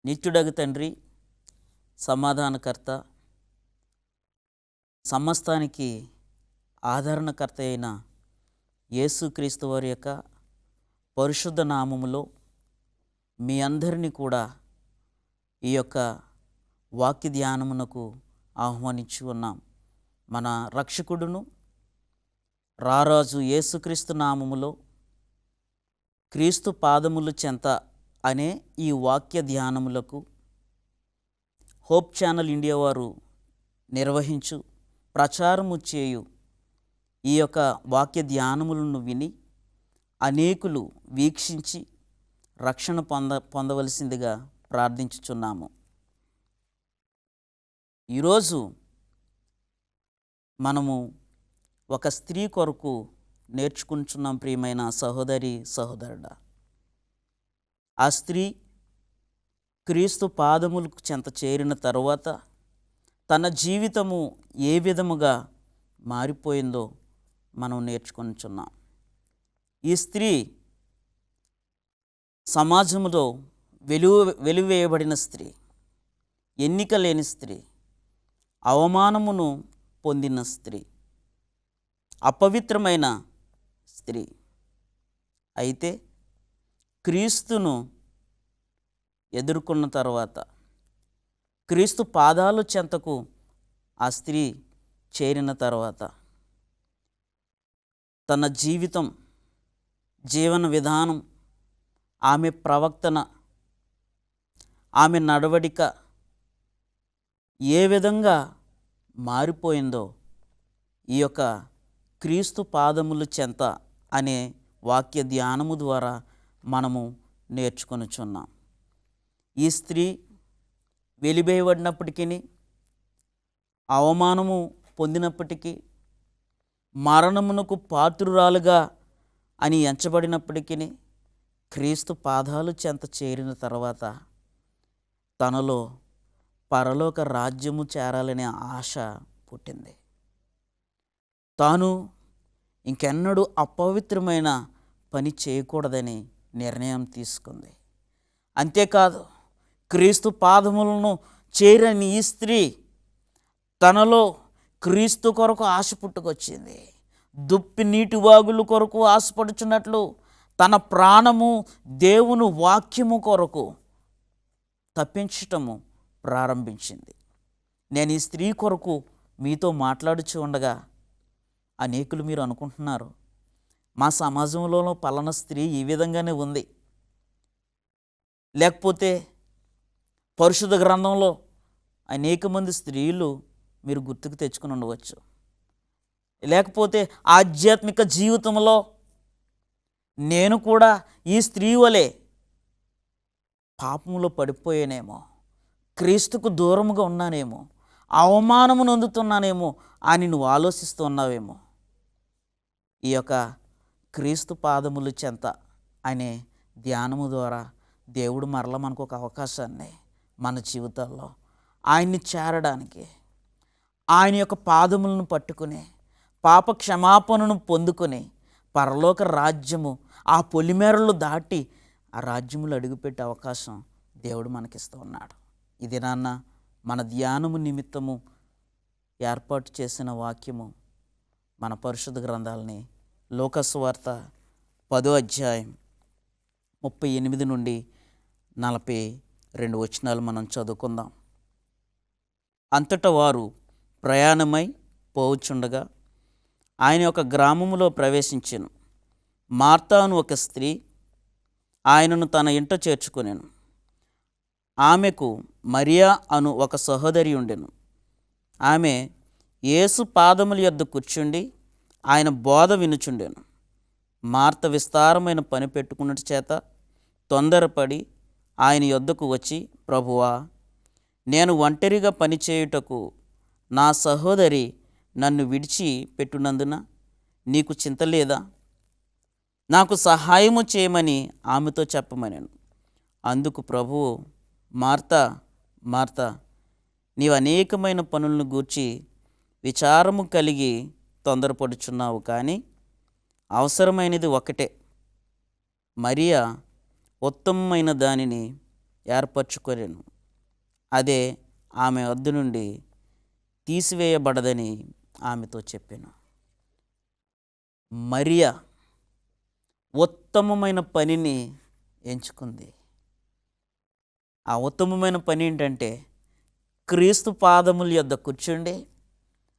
నిత్యుడగు తండ్రి, సమాధానకర్త, సమస్తానికి ఆదరణకర్త అయిన యేసుక్రీస్తు వారి యొక్క పరిశుద్ధ నామములో మీ అందరినీ కూడా ఈ యొక్క వాక్య ధ్యానమునకు ఆహ్వానించి ఉన్నాం. మన రక్షకుడును రారాజు యేసుక్రీస్తు నామములో క్రీస్తు పాదములు చెంత అనే ఈ వాక్య ధ్యానములకు హోప్ ఛానల్ ఇండియా వారు నిర్వహించు ప్రచారము చేయు ఈ యొక్క వాక్య ధ్యానములను విని అనేకులు వీక్షించి రక్షణ పొందవలసిందిగా ప్రార్థించుచున్నాము. ఈరోజు మనము ఒక స్త్రీ కొరకు నేర్చుకుంటున్నాం. ప్రియమైన సహోదరి సహోదరుడా, ఆ స్త్రీ క్రీస్తు పాదములకు చెంత చేరిన తరువాత తన జీవితము ఏ విధముగా మారిపోయిందో మనం నేర్చుకొనిచున్నాం. ఈ స్త్రీ సమాజంలో వెలివేయబడిన స్త్రీ, ఎన్నిక లేని స్త్రీ, అవమానమును పొందిన స్త్రీ, అపవిత్రమైన స్త్రీ. అయితే క్రీస్తును ఎదుర్కొన్న తర్వాత, క్రీస్తు పాదాలు చెంతకు ఆ స్త్రీ చేరిన తర్వాత తన జీవితం, జీవన విధానం, ఆమె ప్రవర్తన, ఆమె నడవడిక ఏ విధంగా మారిపోయిందో ఈ యొక్క క్రీస్తు పాదములు చెంత అనే వాక్య ధ్యానము ద్వారా మనము నేర్చుకొనుచున్నాం. ఈ స్త్రీ వెలివేయబడినప్పటికీ, అవమానము పొందినప్పటికీ, మరణమునకు పాత్రురాలుగా అని ఎంచబడినప్పటికీ, క్రీస్తు పాదాలు చెంత చేరిన తర్వాత తనలో పరలోక రాజ్యము చేరాలనే ఆశ పుట్టింది. తాను ఇంకెన్నడూ అపవిత్రమైన పని చేయకూడదని నిర్ణయం తీసుకుంది. అంతేకాదు, క్రీస్తు పాదములను చేరని ఈ స్త్రీ తనలో క్రీస్తు కొరకు ఆశ పుట్టుకొచ్చింది. దుప్పి నీటి వాగుల కొరకు ఆశపడుచున్నట్లు తన ప్రాణము దేవుని వాక్యము కొరకు తప్పించటము ప్రారంభించింది. నేను ఈ స్త్రీ కొరకు మీతో మాట్లాడుచు ఉండగా అనేకులు మీరు అనుకుంటున్నారు, మా సమాజంలో పలానా స్త్రీ ఈ విధంగానే ఉంది, లేకపోతే పరిశుద్ధ గ్రంథంలో అనేక మంది స్త్రీలు మీరు గుర్తుకు తెచ్చుకుని ఉండవచ్చు, లేకపోతే ఆధ్యాత్మిక జీవితంలో నేను కూడా ఈ స్త్రీ వలె పాపంలో పడిపోయానేమో, క్రీస్తుకు దూరముగా ఉన్నానేమో, అవమానము నొందుతున్నానేమో అని నువ్వు ఆలోచిస్తూ ఉన్నావేమో. ఈ యొక్క క్రీస్తు పాదములు చెంత అనే ధ్యానము ద్వారా దేవుడు మరల మనకు ఒక అవకాశాన్ని మన జీవితాల్లో ఆయన్ని చేరడానికి, ఆయన యొక్క పాదములను పట్టుకుని పాప క్షమాపణను పొందుకొని పరలోక రాజ్యము, ఆ పొలిమేరలు దాటి ఆ రాజ్యములు అడుగుపెట్టే అవకాశం దేవుడు మనకిస్తూ ఉన్నాడు. ఇది నాన్న మన ధ్యానము నిమిత్తము ఏర్పాటు చేసిన వాక్యము మన పరిశుద్ధ గ్రంథాలని లూకాసు వార్త 10వ అధ్యాయం 38 నుండి 42 వచనాలు మనం చదువుకుందాం. అంతటా వారు ప్రయాణమై పోవుచుండగా ఆయన ఒక గ్రామములో ప్రవేశించెను. మార్తాను ఒక స్త్రీ ఆయనను తన ఇంట చేర్చుకొనెను. ఆమెకు మరియా అను ఒక సహోదరి ఉండెను. ఆమె యేసు పాదముల యొద్ద కూర్చుండి ఆయన బోధ వినుచుండెను. మార్త విస్తారమైన పని పెట్టుకున్నట్టు చేత తొందరపడి ఆయన యొద్దకు వచ్చి, ప్రభువా, నేను ఒంటరిగా పనిచేయుటకు నా సహోదరి నన్ను విడిచి పెట్టునందున నీకు చింత లేదా? నాకు సహాయము చేయమని ఆమెతో చెప్పమనెను. అందుకు ప్రభువు, మార్తా మార్తా, నీవు అనేకమైన పనులను గూర్చి విచారము కలిగి తొందరపడుచున్నావు, కానీ అవసరమైనది ఒకటే. మరియా ఉత్తమమైన దానిని ఏర్పరచుకొనెను. అదే ఆమె వద్ద నుండి తీసివేయబడదని ఆమెతో చెప్పాను. మరియా ఉత్తమమైన పనిని ఎంచుకుంది. ఆ ఉత్తమమైన పని ఏంటంటే క్రీస్తు పాదముల యొద్ద కూర్చుండి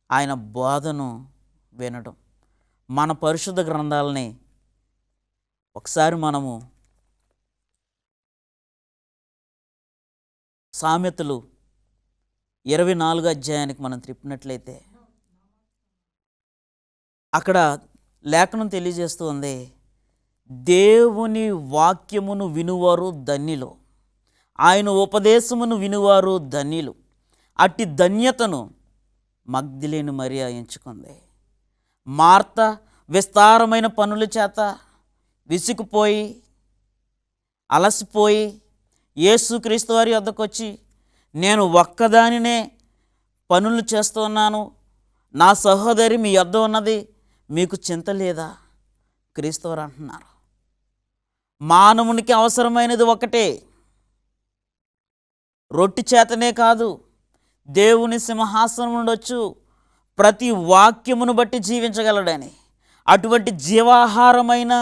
ఆయన బోధను వినడం. మన పరిశుద్ధ గ్రంథాలని ఒకసారి మనము సామెతలు 24 అధ్యాయానికి మనం త్రిప్పినట్లయితే అక్కడ లేఖనం తెలియజేస్తుంది, దేవుని వాక్యమును వినువారు ధన్యులు, ఆయన ఉపదేశమును వినువారు ధన్యులు. అట్టి ధన్యతను మగ్దలేని మరియా ఎంచుకుంది. మార్త విస్తారమైన పనుల చేత విసిగిపోయి అలసిపోయి యేసుక్రీస్తు వారి వద్దకు వచ్చి, నేను ఒక్కదానినే పనులు చేస్తున్నాను, నా సహోదరి మీ వద్ద ఉన్నది, మీకు చింత లేదా? క్రీస్తు వారు అంటున్నారు, మానవునికి అవసరమైనది ఒకటే, రొట్టె చేతనే కాదు, దేవుని సింహాసనం ఉండొచ్చు, ప్రతి వాక్యమును బట్టి జీవించగలడని. అటువంటి జీవాహారమైన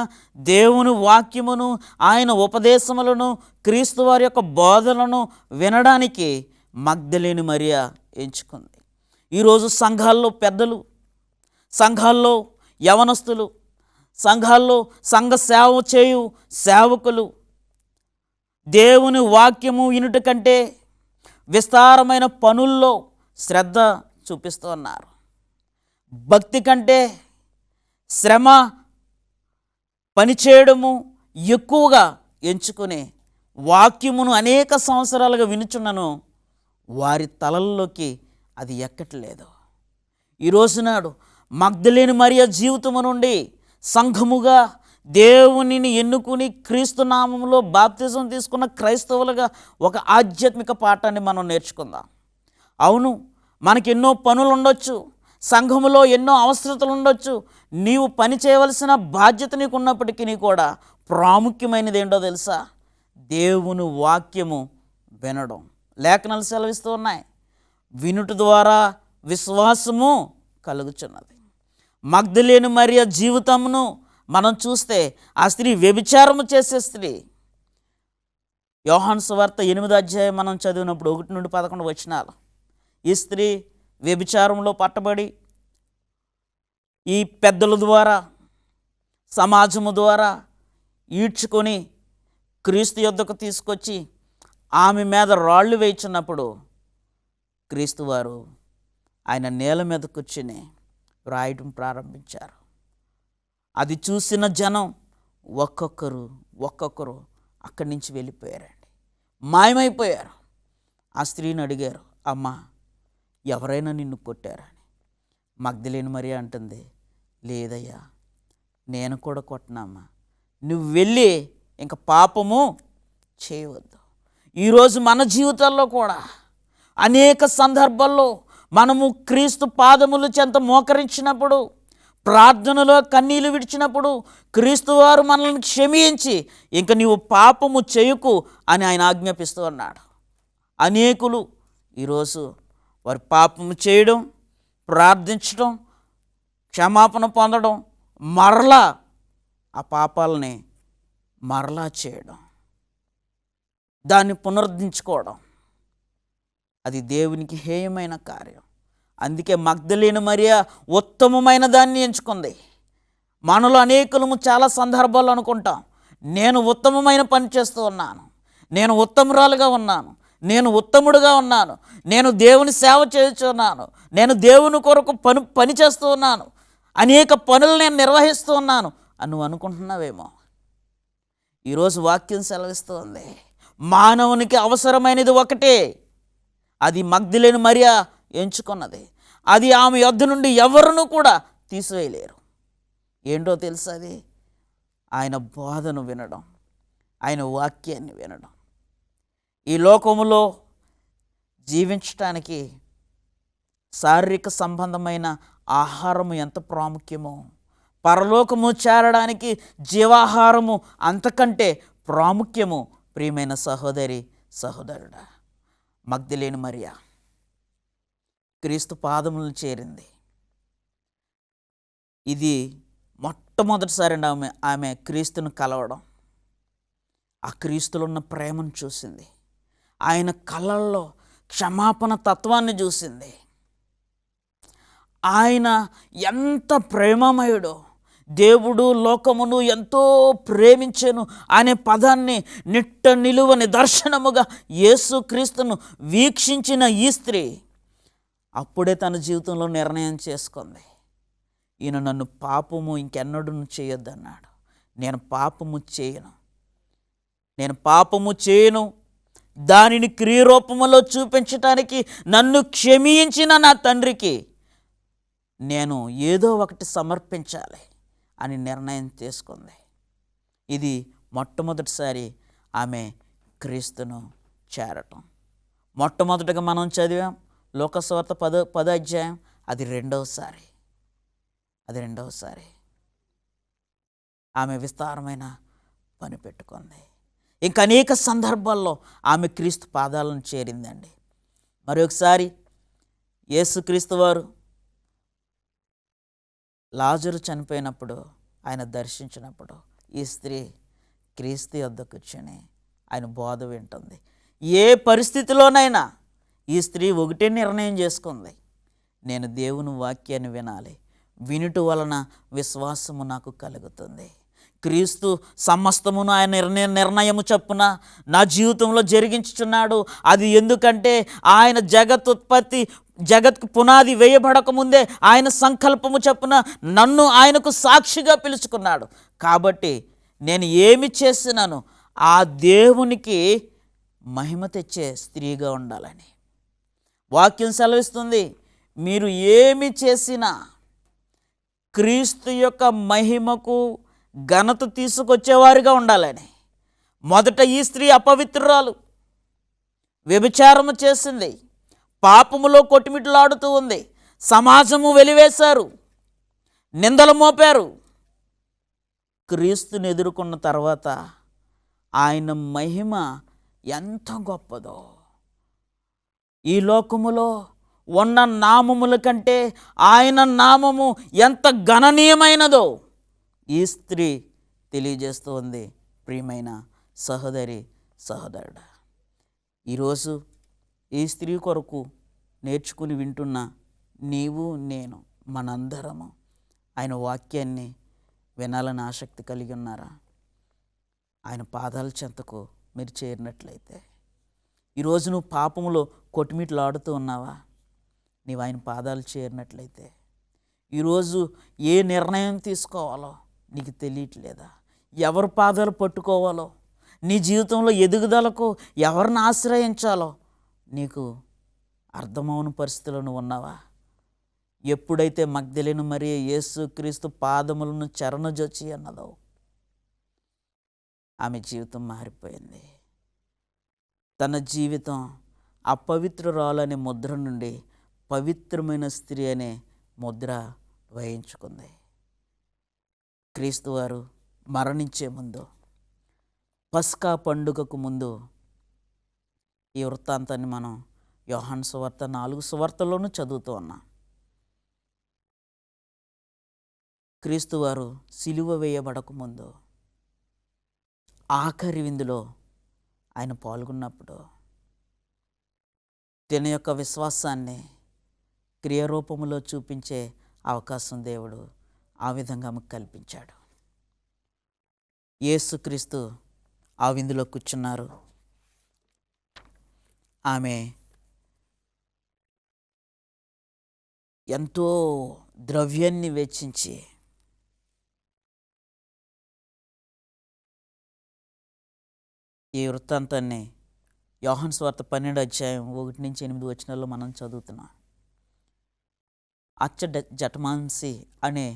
దేవుని వాక్యమును, ఆయన ఉపదేశములను, క్రీస్తు వారి యొక్క బోధనలను వినడానికి మగ్దలేని మరియా ఎంచుకుంది. ఈరోజు సంఘాల్లో పెద్దలు, సంఘాల్లో యవనస్తులు, సంఘాల్లో సంఘ సేవ చేయు సేవకులు దేవుని వాక్యము వినుట కంటే విస్తారమైన పనుల్లో శ్రద్ధ చూపిస్తూ ఉన్నారు. భక్తి కంటే శ్రమ పనిచేయడము ఎక్కువగా ఎంచుకుని వాక్యమును అనేక సంవత్సరాలుగా వినుచున్నను వారి తలల్లోకి అది ఎక్కట్లేదు. ఈరోజు నాడు మగ్దలేని మరియ జీవితము నుండి సంఘముగా దేవునిని ఎన్నుకుని క్రీస్తు నామములో బాప్తిజం తీసుకున్న క్రైస్తవులుగా ఒక ఆధ్యాత్మిక పాఠాన్ని మనం నేర్చుకుందాం. అవును, మనకి ఎన్నో పనులు ఉండొచ్చు, సంఘములో ఎన్నో అవసరతలు ఉండొచ్చు, నీవు పని చేయవలసిన బాధ్యత నీకు ఉన్నప్పటికీ కూడా ప్రాముఖ్యమైనది ఏంటో తెలుసా? దేవుని వాక్యము వినడం. లేఖనాలు సెలవిస్తూ ఉన్నాయి, వినుట ద్వారా విశ్వాసము కలుగుచున్నది. మగ్దలేని మరియ జీవితమును మనం చూస్తే ఆ స్త్రీ వ్యభిచారము చేసే స్త్రీ. యోహాను సువార్త 8వ అధ్యాయం మనం చదివినప్పుడు 1 నుండి 11 వచనాలు, ఈ స్త్రీ వ్యభిచారంలో పట్టబడి ఈ పెద్దల ద్వారా సమాజము ద్వారా ఈడ్చుకొని క్రీస్తు యొద్దకు తీసుకొచ్చి ఆమె మీద రాళ్ళు వేయించున్నప్పుడు క్రీస్తు వారు ఆయన నేల మీద కూర్చుని రాయటం ప్రారంభించారు. అది చూసిన జనం ఒక్కొక్కరు అక్కడి నుంచి వెళ్ళిపోయారండి, మాయమైపోయారు. ఆ స్త్రీని అడిగారు, అమ్మా ఎవరైనా నిన్ను కొట్టారని. మగ్దలేని మరియ అంటుంది, లేదయ్యా, నేను కూడా కొట్టనమ్మా, నువ్వు వెళ్ళి ఇంక పాపము చేయవద్దు. ఈరోజు మన జీవితాల్లో కూడా అనేక సందర్భాల్లో మనము క్రీస్తు పాదముల చెంత మోకరించినప్పుడు, ప్రార్థనలో కన్నీళ్లు విడిచినప్పుడు క్రీస్తు వారు మనల్ని క్షమించి ఇంక నీవు పాపము చేయకు అని ఆయన ఆజ్ఞాపిస్తూ ఉన్నాడు. అనేకులు ఈరోజు వారి పాపము చేయడం, ప్రార్థించడం, క్షమాపణ పొందడం, మరలా ఆ పాపాలని మరలా చేయడం, దాన్ని పునరుద్ధరించుకోవడం, అది దేవునికి హేయమైన కార్యం. అందుకే మగ్దలేని మరియ ఉత్తమమైన దాన్ని ఎంచుకుంది. మనలో అనేకులము చాలా సందర్భాలు అనుకుంటాం, నేను ఉత్తమమైన పని చేస్తూ ఉన్నాను, నేను ఉత్తమురాలుగా ఉన్నాను, నేను ఉత్తముడుగా ఉన్నాను, నేను దేవుని సేవ చేస్తున్నాను, నేను దేవుని కొరకు పని చేస్తూ ఉన్నాను, అనేక పనులు నేను నిర్వహిస్తూ ఉన్నాను అని నువ్వు అనుకుంటున్నావేమో. ఈరోజు వాక్యం సెలవిస్తూ ఉంది, మానవునికి అవసరమైనది ఒకటే, అది మగ్దలేని మరియ ఎంచుకున్నది. అది ఆమె యొద్ద నుండి ఎవరునూ కూడా తీసివేయలేరు. ఏంటో తెలుసా? అది ఆయన బోధను వినడం, ఆయన వాక్యాన్ని వినడం. ఈ లోకములో జీవించటానికి శారీరక సంబంధమైన ఆహారము ఎంత ప్రాముఖ్యమో, పరలోకము చేరడానికి జీవాహారము అంతకంటే ప్రాముఖ్యము. ప్రియమైన సహోదరి సహోదరుడా, మగ్దలేని మరియ క్రీస్తు పాదములను చేరింది. ఇది మొట్టమొదటిసారి ఆమె క్రీస్తును కలవడం. ఆ క్రీస్తులో ఉన్న ప్రేమను చూసింది. ఆయన కళ్ళల్లో క్షమాపణ తత్వాన్ని చూసింది. ఆయన ఎంత ప్రేమమయుడో, దేవుడు లోకమును ఎంతో ప్రేమించెను అనే పదాన్ని నిట్ట నిలువ నిదర్శనముగా యేసుక్రీస్తును వీక్షించిన ఈ స్త్రీ అప్పుడే తన జీవితంలో నిర్ణయం చేసుకుంది. ఈయన నన్ను పాపము ఇంకెన్నడూ చేయొద్దన్నాడు. నేను పాపము చేయను, దానిని క్రియరూపములో చూపించటానికి నన్ను క్షమించిన నా తండ్రికి నేను ఏదో ఒకటి సమర్పించాలి అని నిర్ణయం చేసుకుంది. ఇది మొట్టమొదటిసారి ఆమె క్రీస్తును చేరటం. మొట్టమొదటిగా మనం చదివాం లోకసువార్త 10వ అధ్యాయం. అది రెండవసారి ఆమె విస్తారమైన పని పెట్టుకుంది. ఇంకా అనేక సందర్భాల్లో ఆమె క్రీస్తు పాదాలను చేరిందండి. మరి ఒకసారి యేసుక్రీస్తు వారు లాజరు చనిపోయినప్పుడు ఆయన దర్శించినప్పుడు ఈ స్త్రీ క్రీస్తు యొద్ద కూర్చొని ఆయన బోధ వింటుంది. ఏ పరిస్థితిలోనైనా ఈ స్త్రీ ఒకటే నిర్ణయం చేసుకుంది, నేను దేవుని వాక్యాన్ని వినాలి, వినుట వలన విశ్వాసము నాకు కలుగుతుంది. క్రీస్తు సమస్తమును ఆయన నిర్ణయము చొప్పున నా జీవితంలో జరిగించుచున్నాడు. అది ఎందుకంటే ఆయన జగత్కు పునాది వేయబడకముందే ఆయన సంకల్పము చొప్పున నన్ను ఆయనకు సాక్షిగా పిలుచుకున్నాడు. కాబట్టి నేను ఏమి చేస్తున్నాను ఆ దేవునికి మహిమ తెచ్చే స్త్రీగా ఉండాలని వాక్యం సెలవిస్తుంది. మీరు ఏమి చేసినా క్రీస్తు యొక్క మహిమకు ఘనత తీసుకొచ్చేవారిగా ఉండాలని. మొదట ఈ స్త్రీ అపవిత్రురాలు, వ్యభిచారము చేసింది, పాపములో కొట్టుమిట్లాడుతూ ఉంది. సమాజము వెలివేశారు, నిందలు మోపారు. క్రీస్తుని ఎదుర్కొన్న తర్వాత ఆయన మహిమ ఎంత గొప్పదో, ఈ లోకములో ఉన్న నామముల కంటే ఆయన నామము ఎంత గణనీయమైనదో ఈ స్త్రీ తెలియజేస్తూ ఉంది. ప్రియమైన సహోదరి సహోదరుడా, ఈరోజు ఈ స్త్రీ కొరకు నేర్చుకుని వింటున్న నీవు నేను మనందరము ఆయన వాక్యాన్ని వినాలని ఆసక్తి కలిగి ఉన్నారా? ఆయన పాదాల చెంతకు మీరు చేరినట్లయితే, ఈరోజు నువ్వు పాపములో కొట్టుమిట్లాడుతూ ఉన్నావా? నీవు ఆయన పాదాలు చేరినట్లయితే, ఈరోజు ఏ నిర్ణయం తీసుకోవాలో నీకు తెలియట్లేదా? ఎవరి పాదాలు పట్టుకోవాలో, నీ జీవితంలో ఎదుగుదలకు ఎవరిని ఆశ్రయించాలో నీకు అర్థమవుని పరిస్థితిలో నువ్వు ఉన్నావా? ఎప్పుడైతే మగ్దలేని మరియ యేసుక్రీస్తు పాదములను చరణజొచ్చి అన్నదో ఆమె జీవితం మారిపోయింది. తన జీవితం అపవిత్రురాలనే ముద్ర నుండి పవిత్రమైన స్త్రీ అనే ముద్ర వహించుకుంది. క్రీస్తు వారు మరణించే ముందు, పస్కా పండుగకు ముందు ఈ వృత్తాంతాన్ని మనం యోహాను సువార్త 4 సువార్తల్లోనూ చదువుతూ ఉన్నాం. క్రీస్తు వారు సిలువ వేయబడక ముందు ఆఖరి విందులో ఆయన పాల్గొన్నప్పుడు తన యొక్క విశ్వాసాన్ని క్రియారూపములో చూపించే అవకాశం దేవుడు ఆ విధంగా ఆమెకు కల్పించాడు. యేసుక్రీస్తు ఆ విందులో కూర్చున్నారు. ఆమె ఎంతో ద్రవ్యాన్ని వెచ్చించి ఈ వృత్తాంతాన్ని యోహాను సువార్త 12వ అధ్యాయం 1-8 వచనాల్లో మనం చదువుతున్నాం. జటమాంసి అనే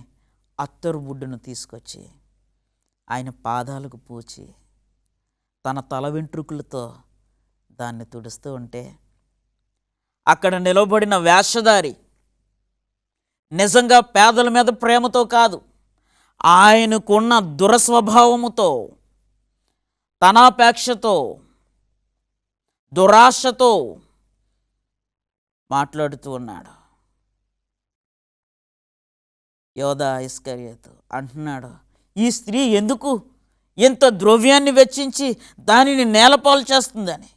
అత్తరు బుడ్డును తీసుకొచ్చి ఆయన పాదాలకు పూచి తన తల వెంట్రుకలతో దాన్ని తుడుస్తూ ఉంటే అక్కడ నిలబడిన వేషధారి నిజంగా పేదల మీద ప్రేమతో కాదు, ఆయనకున్న దురస్వభావముతో, తనాపేక్షతో దురాశతో మాట్లాడుతూ ఉన్నాడు. యోధా ఇస్కరియోతు అంటున్నాడు, ఈ స్త్రీ ఎందుకు ఇంత ద్రవ్యాన్ని వెచ్చించి దానిని నేలపాలు చేస్తుందని.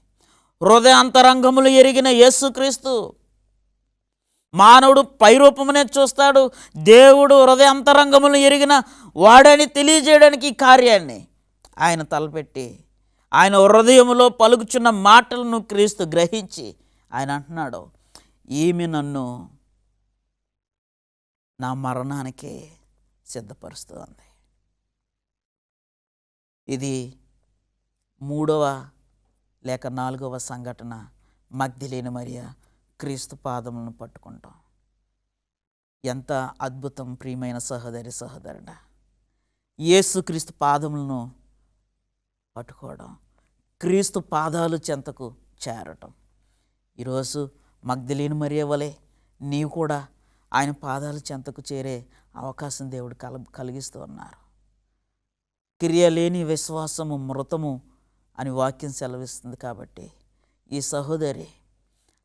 హృదయాంతరంగములు ఎరిగిన యేసుక్రీస్తు మానవుడు పైరూపమునే చూస్తాడు, దేవుడు హృదయాంతరంగములు ఎరిగిన వాడని తెలియజేయడానికి ఈ కార్యాన్ని ఆయన తలపెట్టి ఆయన హృదయములో పలుకుచున్న మాటలను క్రీస్తు గ్రహించి ఆయన అంటున్నాడు, ఈమె నన్ను నా మరణానికి సిద్ధపరుస్తుంది. ఇది 3వ లేక 4వ సంఘటన. మగ్దలేని మరియ క్రీస్తు పాదములను పట్టుకుంటాం. ఎంత అద్భుతం ప్రియమైన సహోదరుడా, యేసుక్రీస్తు పాదములను పట్టుకోవడం, క్రీస్తు పాదాలు చెంతకు చేరటం. ఈరోజు మగ్దలేని మరియ వలె నీవు కూడా ఆయన పాదాల చెంతకు చేరే అవకాశం దేవుడు కలిగిస్తూ ఉన్నారు. క్రియ లేని విశ్వాసము మృతము అని వాక్యం సెలవిస్తుంది. కాబట్టి ఈ సహోదరి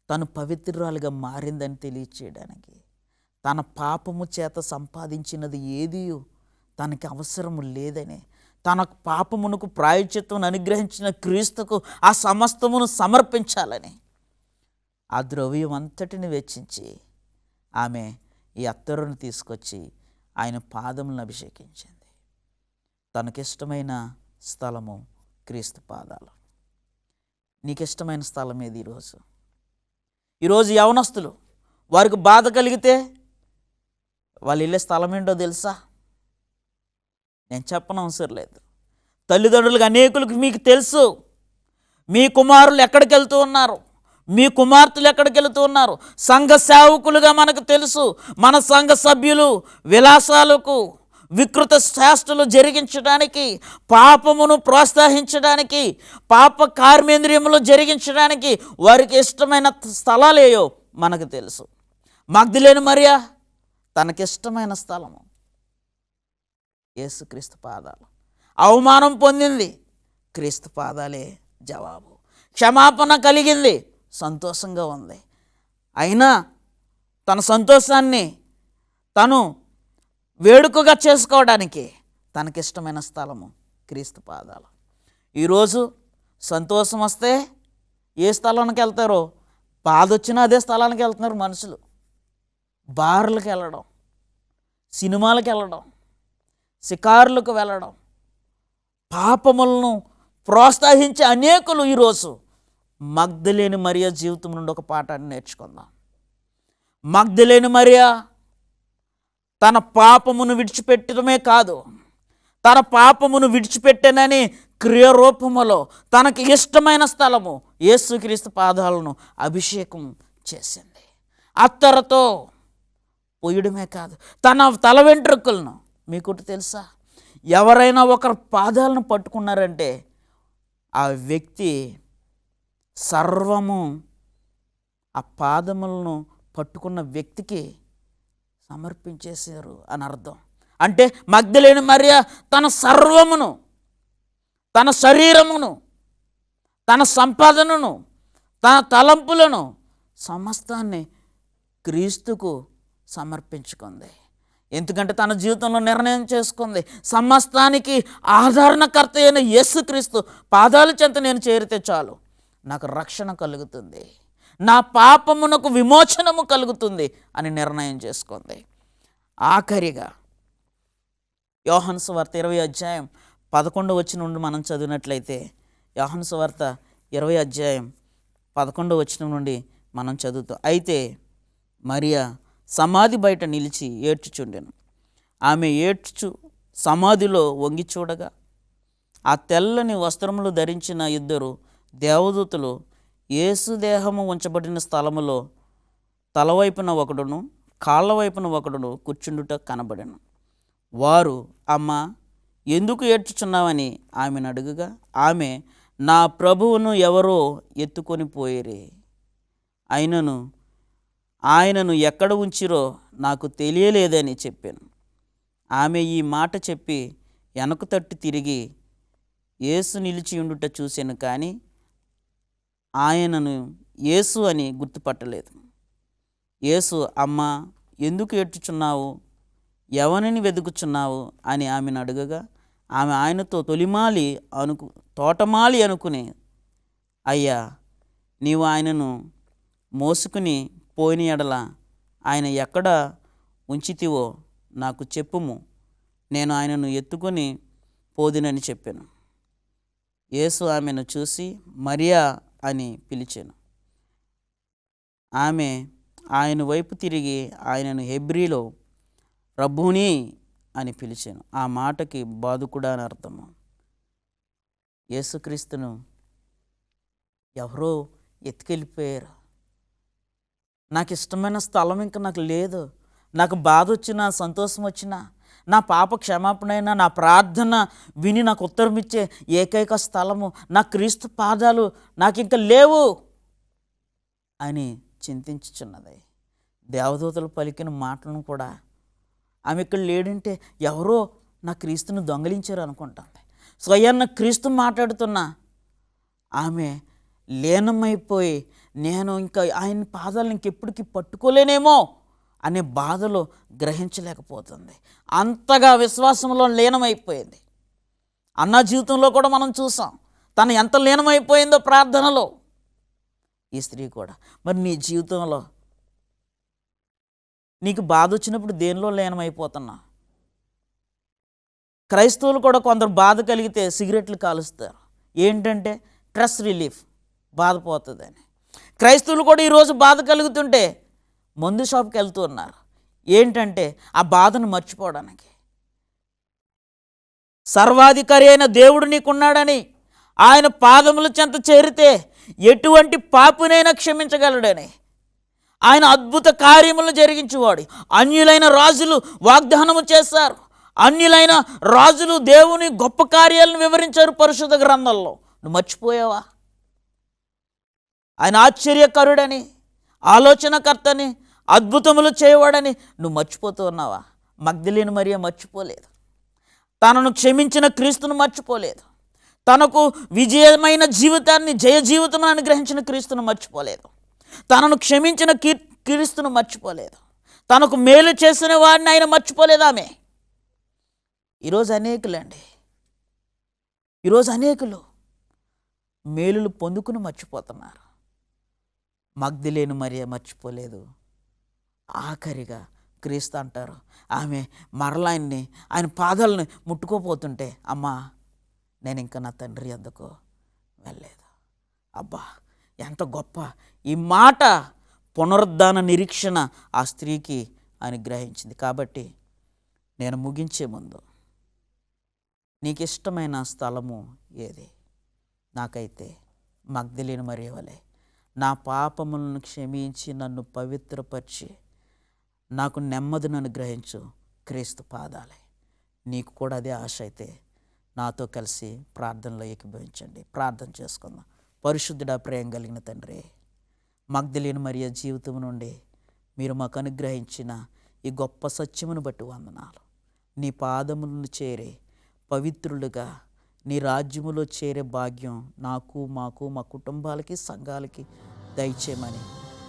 తను పవిత్రురాలుగా మారిందని తెలియచేయడానికి, తన పాపము చేత సంపాదించినది ఏది తనకి అవసరము లేదని, తన పాపమునకు ప్రాయశ్చిత్తం అనుగ్రహించిన క్రీస్తుకు ఆ సమస్తమును సమర్పించాలని ఆ ద్రవ్యం అంతటిని వెచ్చించి ఆమె ఈ అత్తరును తీసుకొచ్చి ఆయన పాదములను అభిషేకించింది. తనకిష్టమైన స్థలము క్రీస్తు పాదాలు. నీకిష్టమైన స్థలం ఏది? ఈరోజు యవనస్తులు వారికి బాధ కలిగితే వాళ్ళు వెళ్ళే స్థలం ఏంటో తెలుసా? నేను చెప్పనవసరం లేదు. తల్లిదండ్రులకు అనేకులకు మీకు తెలుసు. మీ కుమారులు ఎక్కడికి వెళ్తూ ఉన్నారు, మీ కుమార్తెలు ఎక్కడికి వెళుతూ ఉన్నారు. సంఘ సేవకులుగా మనకు తెలుసు. మన సంఘ సభ్యులు విలాసాలకు వికృత చేష్టలు జరిగించడానికి, పాపమును ప్రోత్సహించడానికి, పాప కార్మేంద్రియములు జరిగించడానికి వారికి ఇష్టమైన స్థలాలేయో మనకు తెలుసు. మగ్దలేని మరియ తనకిష్టమైన స్థలము యేసుక్రీస్తు పాదాలు. అవమానం పొందింది, క్రీస్తు పాదాలే జవాబు. క్షమాపణ కలిగింది, సంతోషంగా ఉంది. అయినా తన సంతోషాన్ని తను వేడుకగా చేసుకోవడానికి తనకిష్టమైన స్థలము క్రీస్తు పాదాలు. ఈరోజు సంతోషం వస్తే ఏ స్థలానికి వెళ్తారో, బాధ వచ్చినా అదే స్థలానికి వెళ్తున్నారు మనుషులు. బార్లకు వెళ్ళడం, సినిమాలకు వెళ్ళడం, షికారులకు వెళ్ళడం, పాపములను ప్రోత్సహించే అనేకులు ఈరోజు. మగ్దలేని మరియ జీవితం నుండి ఒక పాఠాన్ని నేర్చుకుందాం. మగ్దలేని మరియ తన పాపమును విడిచిపెట్టడమే కాదు, తన పాపమును విడిచిపెట్టనని క్రియరూపములో తనకి ఇష్టమైన స్థలము యేసుక్రీస్తు పాదాలను అభిషేకం చేసింది. అత్తరతో పోయడమే కాదు, తన తల వెంట్రుకలను, మీకు తెలుసా, ఎవరైనా ఒకరి పాదాలను పట్టుకున్నారంటే ఆ వ్యక్తి సర్వము ఆ పాదములను పట్టుకున్న వ్యక్తికి సమర్పించేశారు అని అర్థం. అంటే మగ్దలేని మరియ తన సర్వమును, తన శరీరమును, తన సంపాదనను, తన తలంపులను, సమస్తాన్ని క్రీస్తుకు సమర్పించుకుంది. ఎందుకంటే తన జీవితంలో నిర్ణయం చేసుకుంది, సమస్తానికి ఆదరణకర్త అయిన యేసుక్రీస్తు పాదాల చెంత నేను చేరితే చాలు, నాకు రక్షణ కలుగుతుంది, నా పాపమునకు విమోచనము కలుగుతుంది అని నిర్ణయం చేసుకుంది. ఆఖరిగా యోహాను సువార్త 20 నుండి మనం చదివినట్లయితే, యోహాను సువార్త 20 నుండి మనం చదువుతాం. అయితే మరియా సమాధి బయట నిలిచి ఏడ్చుచుండెను. ఆమె ఏడ్చు సమాధిలో వంగి చూడగా ఆ తెల్లని వస్త్రములు ధరించిన 2 దేవదూతలు యేసు దేహము ఉంచబడిన స్థలములో తలవైపున ఒకడును కాళ్ళ వైపున ఒకడును కూర్చుండుట కనబడెను. వారు, అమ్మా, ఎందుకు ఏడ్చుచున్నావని ఆమెను అడుగగా, ఆమె, నా ప్రభువును ఎవరో ఎత్తుకొని పోయిరే, ఆయనను ఎక్కడ ఉంచిరో నాకు తెలియలేదని చెప్పాను. ఆమె ఈ మాట చెప్పి వెనక్కు తట్టు తిరిగి యేసు నిలిచి ఉండుట చూశాను, కానీ ఆయనను యేసు అని గుర్తుపట్టలేదు. యేసు, అమ్మా, ఎందుకు ఏడ్చుచున్నావు, ఎవరిని వెతుకుచున్నావు అని ఆమెను అడగగా, ఆమె ఆయనతో తోటమాలి అనుకుని, అయ్యా, నీవు ఆయనను మోసుకుని పోయిన ఎడల ఆయన ఎక్కడ ఉంచితివో నాకు చెప్పుము, నేను ఆయనను ఎత్తుకొని పోదునని చెప్పాను. యేసు ఆమెను చూసి మరియా అని పిలిచాను. ఆమె ఆయన వైపు తిరిగి ఆయనను హెబ్రీలో రబ్బూనీ అని పిలిచాను. ఆ మాటకి బాదుకుడా అని అర్థము. యేసుక్రీస్తును ఎవరో ఎత్తుకెళ్ళిపోయారు. నాకు ఇష్టమైన స్థలం ఇంకా నాకు లేదు. నాకు బాధ వచ్చినా, సంతోషం వచ్చినా, నా పాప క్షమాపణ అయినా, నా ప్రార్థన విని నాకు ఉత్తరం ఇచ్చే ఏకైక స్థలము నా క్రీస్తు పాదాలు నాకు ఇంకా లేవు అని చింతించుచున్నది. దేవదూతలు పలికిన మాటలను కూడా ఆమె ఇక్కడ లేడంటే ఎవరో నా క్రీస్తును దొంగలించారు అనుకుంటుంది. స్వయాన్న క్రీస్తు మాట్లాడుతున్నా ఆమె లీనమైపోయి, నేను ఇంకా ఆయన పాదాలను ఇంకెప్పటికీ పట్టుకోలేనేమో అనే బాధలో గ్రహించలేకపోతుంది. అంతగా విశ్వాసంలో లీనమైపోయింది. అన్న జీవితంలో కూడా మనం చూసాం, తను ఎంత లీనమైపోయిందో ప్రార్థనలో. ఈ స్త్రీ కూడా. మరి నీ జీవితంలో నీకు బాధ వచ్చినప్పుడు దేనిలో లీనమైపోతున్నా? క్రైస్తవులు కూడా కొందరు బాధ కలిగితే సిగరెట్లు కాలుస్తారు. ఏంటంటే స్ట్రెస్ రిలీఫ్, బాధపోతుందని. క్రైస్తవులు కూడా ఈరోజు బాధ కలుగుతుంటే మందు షాప్కి వెళ్తూ ఉన్నారు. ఏంటంటే ఆ బాధను మర్చిపోవడానికి. సర్వాధికారి అయిన దేవుడు నీకున్నాడని, ఆయన పాదముల చెంత చేరితే ఎటువంటి పాపునైనా క్షమించగలడని, ఆయన అద్భుత కార్యములు జరిగించేవాడు. అన్యులైన రాజులు వాగ్దానము చేశారు. అన్యులైన రాజులు దేవుని గొప్ప కార్యాలను వివరించారు పరిశుద్ధ గ్రంథంలో. నువ్వు మర్చిపోయావా? ఆయన ఆశ్చర్యకరుడని, ఆలోచనకర్తని, అద్భుతములు చేయవాడని నువ్వు మర్చిపోతూ ఉన్నావా? మగ్దలేని మరియ మర్చిపోలేదు. తనను క్షమించిన క్రీస్తును మర్చిపోలేదు. తనకు విజయమైన జీవితాన్ని, జయ జీవితం అనుగ్రహించిన క్రీస్తును మర్చిపోలేదు. తనను క్షమించిన క్రీస్తును మర్చిపోలేదు. తనకు మేలు చేసిన వాడిని ఆయన మర్చిపోలేదు ఆమె. ఈరోజు అనేకులు మేలులు పొందుకుని మర్చిపోతున్నారు. మగ్దలేని మరియ మర్చిపోలేదు. ఆఖరిగా క్రీస్తు అంటారు, ఆమె మరలా ఆయన పాదాలను ముట్టుకోపోతుంటే, అమ్మా, నేను ఇంకా నా తండ్రి వద్దకు వెళ్ళలేదు. అబ్బా, ఎంత గొప్ప ఈ మాట! పునరుద్ధాన నిరీక్షణ ఆ స్త్రీకి అనుగ్రహించింది. కాబట్టి నేను ముగించే ముందు, నీకు ఇష్టమైన స్థలము ఏది? నాకైతే మగ్దలేని మరియ వలె నా పాపములను క్షమించి నన్ను పవిత్రపరిచి నాకు నెమ్మదిని అనుగ్రహించు క్రీస్తు పాదాలే. నీకు కూడా అదే ఆశ అయితే నాతో కలిసి ప్రార్థనలో ఏకీభవించండి. ప్రార్థన చేసుకుందాం. పరిశుద్ధుడా, ప్రేమ కలిగిన తండ్రి, మగ్దలేని మరియ జీవితం నుండి మీరు మాకు అనుగ్రహించిన ఈ గొప్ప సత్యమును బట్టి వందనాలు. నీ పాదములను చేరే పవిత్రులుగా నీ రాజ్యములో చేరే భాగ్యం మాకు, మా కుటుంబాలకి, సంఘాలకి దయచేయమని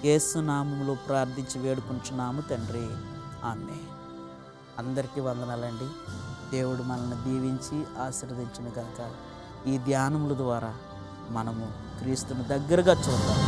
యేసు నామములో ప్రార్థించి వేడుకుంటున్నాము తండ్రి. ఆమేన్. అందరికీ వందనాలండి. దేవుడు మనల్ని దీవించి ఆశీర్వదించును గాక. ఈ ధ్యానముల ద్వారా మనము క్రీస్తును దగ్గరగా చూద్దాం.